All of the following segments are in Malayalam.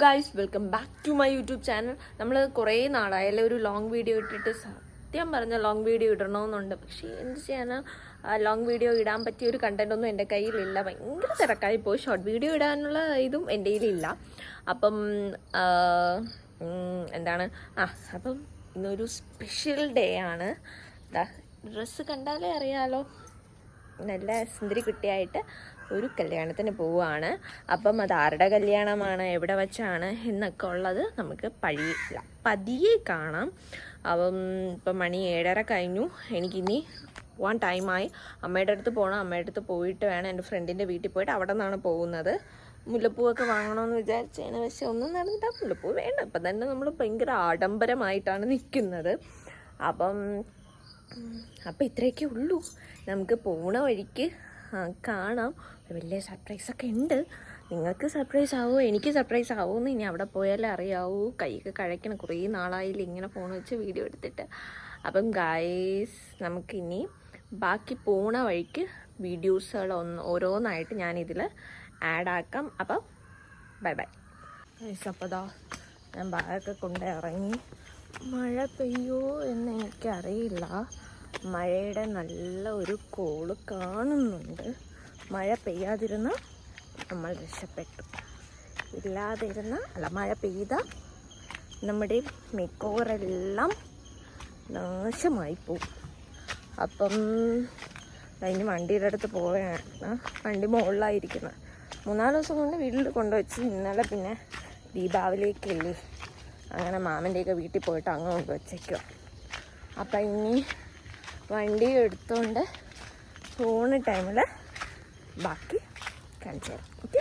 Guys, welcome back to my YouTube channel. നമ്മൾ കുറേ നാളായാലും ഒരു ലോങ് വീഡിയോ ഇട്ടിട്ട് സത്യം പറഞ്ഞ ലോങ് വീഡിയോ ഇടണമെന്നുണ്ട്. പക്ഷേ എന്ത് ചെയ്യാനാ, ലോങ് വീഡിയോ ഇടാൻ പറ്റിയ ഒരു കണ്ടന്റ് ഒന്നും എൻ്റെ കയ്യിലില്ല. ഭയങ്കര തിരക്കായി പോയി. ഷോർട്ട് വീഡിയോ ഇടാനുള്ള ഇതും എൻ്റെ കയ്യിലില്ല. അപ്പം എന്താണ് അപ്പം ഇന്നൊരു സ്പെഷ്യൽ ഡേ ആണ്. ഡ്രസ്സ് കണ്ടാലേ അറിയാലോ, നല്ല സുന്ദരി കുട്ടിയായിട്ട് ഒരു കല്യാണത്തിന് പോവുകയാണ്. അപ്പം അത് ആരുടെ കല്യാണമാണ്, എവിടെ വെച്ചാണ് എന്നൊക്കെ ഉള്ളത് നമുക്ക് പതിയെ കാണാം. അപ്പം ഇപ്പം മണി 7:30 കഴിഞ്ഞു. എനിക്കിനി പോകാൻ ടൈമായി. അമ്മയുടെ അടുത്ത് പോകണം. അമ്മയുടെ അടുത്ത് പോയിട്ട് വേണം എൻ്റെ ഫ്രണ്ടിൻ്റെ വീട്ടിൽ പോയിട്ട് അവിടെ നിന്നാണ് പോകുന്നത്. മുല്ലപ്പൂവൊക്കെ വാങ്ങണമെന്ന് വിചാരിച്ചതിന്, പക്ഷെ ഒന്നും നടന്നിട്ട് മുല്ലപ്പൂ വേണ്ട. ഇപ്പം തന്നെ നമ്മൾ ഭയങ്കര ആഡംബരമായിട്ടാണ് നിൽക്കുന്നത്. അപ്പം ഇത്രയൊക്കെ ഉള്ളൂ. നമുക്ക് പോണ വഴിക്ക് കാണാം. വലിയ സർപ്രൈസൊക്കെ ഉണ്ട്. നിങ്ങൾക്ക് സർപ്രൈസ് ആവുമോ, എനിക്ക് സർപ്രൈസ് ആവുമെന്ന് ഇനി അവിടെ പോയാലേ അറിയാവൂ. കൈയൊക്കെ കഴിക്കണം, കുറേ നാളായില്ല ഇങ്ങനെ ഫോൺ വെച്ച് വീഡിയോ എടുത്തിട്ട്. അപ്പം ഗായ്സ്, നമുക്കിനി ബാക്കി പോണ വഴിക്ക് വീഡിയോസുകൾ ഓരോന്നായിട്ട് ഞാനിതിൽ ആഡ് ആക്കാം. അപ്പം ബൈ ബൈ ഗായ്സ്. അപ്പോൾ ഞാൻ ബാഗൊക്കെ കൊണ്ട് ഇറങ്ങി. മഴ പെയ്യോ എന്ന് എനിക്കറിയില്ല. മഴയുടെ നല്ല ഒരു കോള് കാണുന്നുണ്ട്. മഴ പെയ്യാതിരുന്ന നമ്മൾ രക്ഷപ്പെട്ടു. മഴ പെയ്ത നമ്മുടെ മേക്കോവറെല്ലാം നാശമായി പോവും. അപ്പം അതിന് വണ്ടിയുടെ അടുത്ത് പോവുകയാണ്. വണ്ടി മുകളിലായിരിക്കുന്നത്. 3-4 ദിവസം കൊണ്ട് വീട്ടിൽ കൊണ്ടുവച്ച്. ഇന്നലെ പിന്നെ ദീപാവലിയൊക്കെയല്ലേ, അങ്ങനെ മാമൻ്റെയൊക്കെ വീട്ടിൽ പോയിട്ട് അങ്ങ് കൊണ്ടുവച്ചേക്കുക. അപ്പം ഇനി വണ്ടി എടുത്തുകൊണ്ട് പോണ ടൈമിൽ ബാക്കി കാണിച്ചു തരാം. ഓക്കെ.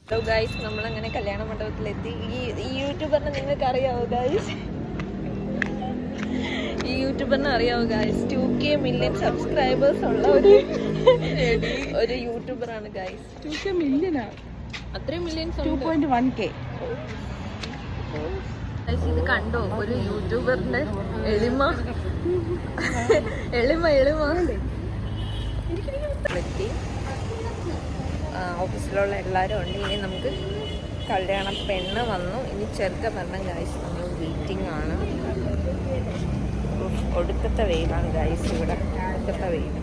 ഹലോ ഗായ്സ്, നമ്മളങ്ങനെ കല്യാണ മണ്ഡപത്തിലെത്തി. ഈ യൂട്യൂബറിനെ നിങ്ങൾക്ക് അറിയാവോ ഗായ്സ്? ഈ യൂട്യൂബറിനെ അറിയാവോ ഗായ്സ്? 2K മില്യൺ സബ്സ്ക്രൈബേഴ്സ് ഉള്ള ഒരു യൂട്യൂബറാണ് ഗായ്സ്. 2K മില്യനാ? അത്രയും മില്യൻസ്? 2.1K. ഇത് കണ്ടോ, ഒരു യൂട്യൂബറിന്റെ എളിമ. എത്തി. ഓഫീസിലുള്ള എല്ലാവരും ഉണ്ട്. ഇനി നമുക്ക് കല്യാണ പെണ്ണ് വന്നു, ഇനി ചെറുക്ക വരണം ഗായ്സ്. നമ്മൾ വെയിറ്റിംഗ് ആണ്. ഒടുക്കത്തെ വെയിലാണ് ഗായ്സ് ഇവിടെ, ഒടുക്കത്തെ വെയിൽ.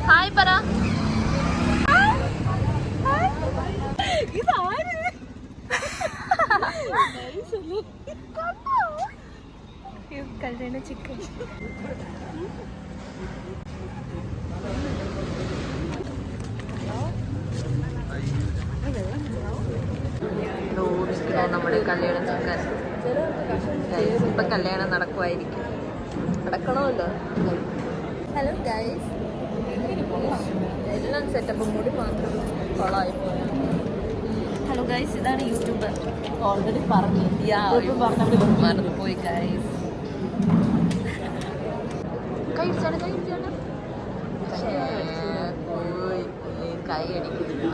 ഹായ് പറ. കല്യാണ ചിക്കൻ. നമ്മുടെ കല്യാണ ചിക്കൻ. ഇപ്പൊ കല്യാണം നടക്കുമായിരിക്കും, നടക്കണമല്ലോ. ഹലോ ഗൈസ്, എല്ലാം സെറ്റപ്പ്, മുടി മാത്രം കൊളായി പോയി. ഹലോ ഗൈസ്, ഇതാണ് യൂട്യൂബർ. ഓൾറെഡി പറഞ്ഞു, മറന്നുപോയി ഗൈസ്. കൈ അടിക്കുന്നു.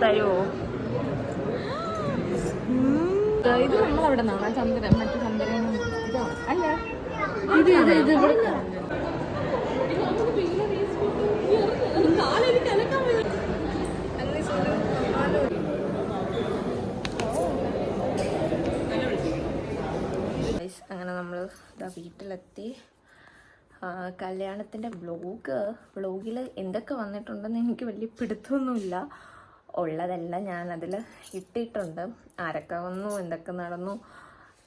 തരുമോ? ഇത് നമ്മളവിടെ നിന്നാണ് ചന്ദ്രൻ, മറ്റു ചന്ദ്രൻ ഇതാണ് അല്ല ഇത് ഇത് ഇത് ഇവിടെ അങ്ങനെ നമ്മൾ വീട്ടിലെത്തി. കല്യാണത്തിൻ്റെ വ്ളോഗിൽ എന്തൊക്കെ വന്നിട്ടുണ്ടെന്ന് എനിക്ക് വലിയ പിടുത്തമൊന്നുമില്ല. ഉള്ളതെല്ലാം ഞാനതിൽ ഇട്ടിട്ടുണ്ട്. ആരൊക്കെ വന്നു, എന്തൊക്കെ നടന്നു,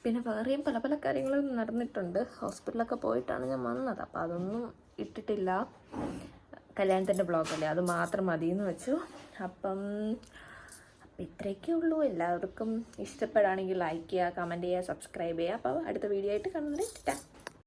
പിന്നെ വേറെയും പല പല കാര്യങ്ങളും നടന്നിട്ടുണ്ട്. ഹോസ്പിറ്റലൊക്കെ പോയിട്ടാണ് ഞാൻ വന്നത്, അപ്പോൾ അതൊന്നും ഇട്ടിട്ടില്ല. കല്യാണത്തിൻ്റെ വ്ളോഗല്ലേ, അത് മാത്രം മതിയെന്ന് വെച്ചു. അപ്പം ഇത്രയൊക്കെ ഉള്ളൂ. എല്ലാവർക്കും ഇഷ്ടപ്പെടുകയാണെങ്കിൽ ലൈക്ക് ചെയ്യുക, കമൻറ്റ് ചെയ്യുക, സബ്സ്ക്രൈബ് ചെയ്യുക. അപ്പോൾ അടുത്ത വീഡിയോ ആയിട്ട് കാണുന്നത്.